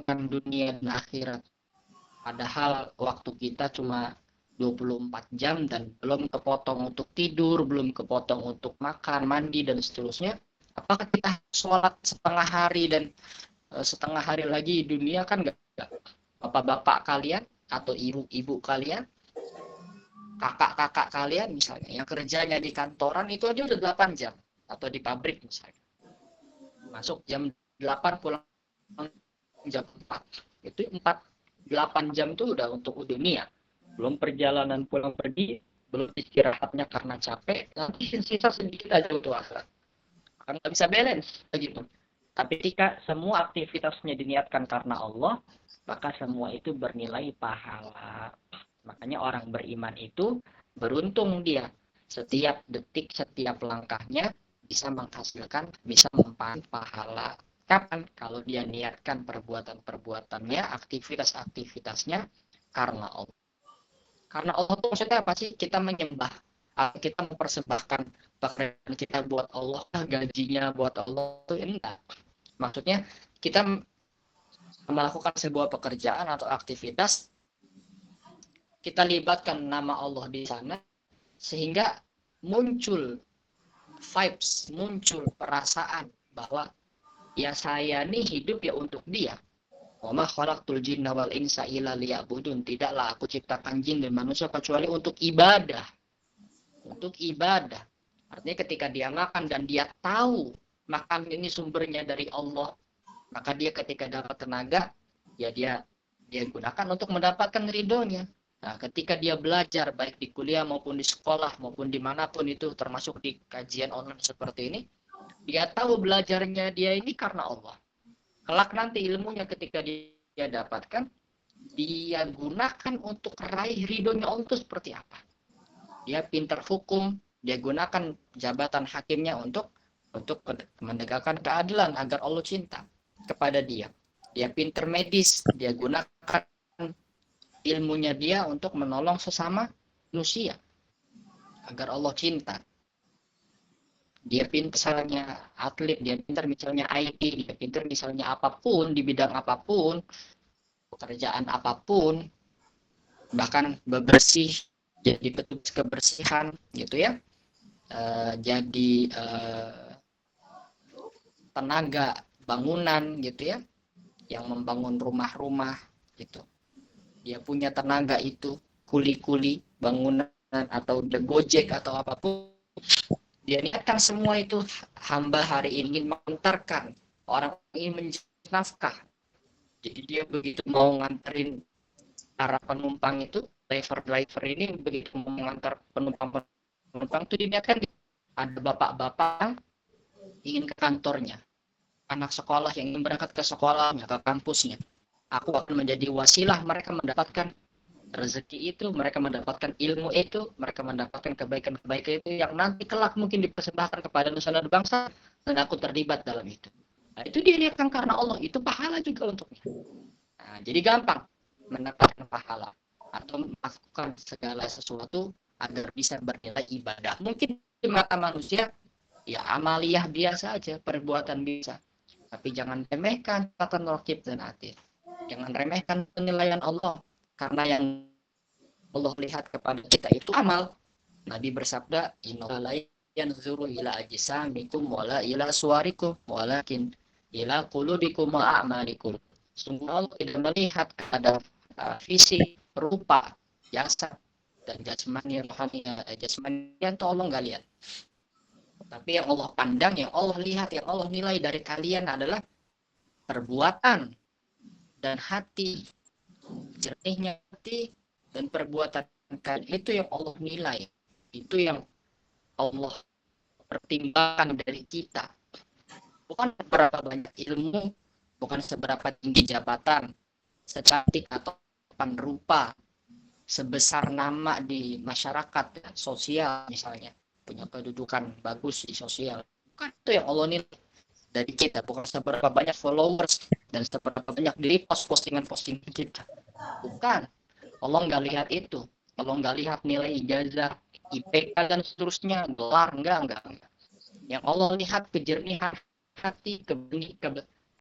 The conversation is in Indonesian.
dunia dan akhirat. Padahal waktu kita cuma 24 jam dan belum kepotong untuk tidur, belum kepotong untuk makan, mandi, dan seterusnya. Apakah kita sholat setengah hari dan setengah hari lagi di dunia? Kan enggak. Bapak-bapak kalian atau ibu-ibu kalian, kakak-kakak kalian misalnya, yang kerjanya di kantoran itu aja udah 8 jam. Atau di pabrik misalnya. Masuk jam 8, pulang jam 4. Itu 8 jam itu udah untuk dunia. Belum perjalanan pulang pergi, belum istirahatnya karena capek, nanti sisa sedikit aja untuk akhirat. Kan nggak bisa balance begitu. Tapi ketika semua aktivitasnya diniatkan karena Allah, maka semua itu bernilai pahala. Makanya orang beriman itu beruntung dia. Setiap detik, setiap langkahnya bisa menghasilkan, bisa mempan pahala. Kapan? Kalau dia niatkan perbuatan-perbuatannya, aktivitas-aktivitasnya karena Allah. Karena Allah itu maksudnya apa sih? Kita menyembah, kita mempersembahkan pekerjaan kita buat Allah, gajinya buat Allah, itu enggak. Maksudnya kita melakukan sebuah pekerjaan atau aktivitas, kita libatkan nama Allah di sana, sehingga muncul vibes, muncul perasaan bahwa ya saya nih hidup ya untuk dia. Wa ma khalaqtul jinna wal insa illa liya'budun. Tidaklah aku ciptakan jin dan manusia kecuali untuk ibadah. Untuk ibadah. Artinya ketika dia makan dan dia tahu makan ini sumbernya dari Allah, maka dia ketika dapat tenaga, ya dia gunakan untuk mendapatkan ridhonya. Nah, ketika dia belajar baik di kuliah maupun di sekolah maupun dimanapun itu, termasuk di kajian online seperti ini, dia tahu belajarnya dia ini karena Allah. Kelak nanti ilmunya ketika dia dapatkan, dia gunakan untuk raih ridhonya Allah itu seperti apa. Dia pintar hukum, dia gunakan jabatan hakimnya untuk menegakkan keadilan agar Allah cinta kepada dia. Dia pintar medis, dia gunakan ilmunya dia untuk menolong sesama manusia agar Allah cinta. Dia pintar misalnya atlet, dia pintar misalnya IT, dia pintar misalnya apapun, di bidang apapun, pekerjaan apapun, bahkan bebersih, jadi petugas kebersihan gitu ya, jadi tenaga bangunan gitu ya, yang membangun rumah-rumah gitu. Dia punya tenaga itu, kuli-kuli bangunan atau Gojek atau apapun, dia niatkan semua itu hamba hari ini ingin mengantarkan orang ingin mencari nafkah. Jadi dia begitu mau nganterin para penumpang itu, driver ini begitu mau mengantar penumpang itu diniatkan ada bapak-bapak ingin ke kantornya, anak sekolah yang ingin berangkat ke sekolahnya, ke kampusnya. Aku akan menjadi wasilah mereka mendapatkan rezeki itu, mereka mendapatkan ilmu itu, mereka mendapatkan kebaikan-kebaikan itu yang nanti kelak mungkin dipersembahkan kepada nusa dan bangsa, dan aku terlibat dalam itu. Nah, itu dia niatkan karena Allah, itu pahala juga untuknya. Nah, jadi gampang mendapatkan pahala atau melakukan segala sesuatu agar bisa bernilai ibadah. Mungkin di mata manusia ya amaliyah biasa aja, perbuatan biasa. Tapi jangan remehkan kata raqib dan atid. Jangan remehkan penilaian Allah, karena yang Allah lihat kepada kita itu amal. Nabi bersabda, "Inna la yanzuru ila ajsamikum wala ila suwarikum, walakin ila qulubikum wa a'malikum." Sungguh Allah tidak melihat kepada fisik, rupa, jasad dan jasmani rohani, jasmani yang Allah nggak lihat. Tapi yang Allah pandang, yang Allah lihat, yang Allah nilai dari kalian adalah perbuatan dan hati, jernihnya hati dan perbuatan kalian, itu yang Allah nilai, itu yang Allah pertimbangkan dari kita. Bukan seberapa banyak ilmu, bukan seberapa tinggi jabatan, secantik atau rupa, sebesar nama di masyarakat sosial misalnya, punya kedudukan bagus di sosial. Bukan itu yang Allah nilai dari kita, bukan seberapa banyak followers dan seberapa banyak di repost postingan-postingan kita. Bukan. Allah nggak lihat itu. Allah nggak lihat nilai ijazah, IPK dan seterusnya, gelar, enggak. Yang Allah lihat kejernihan hati,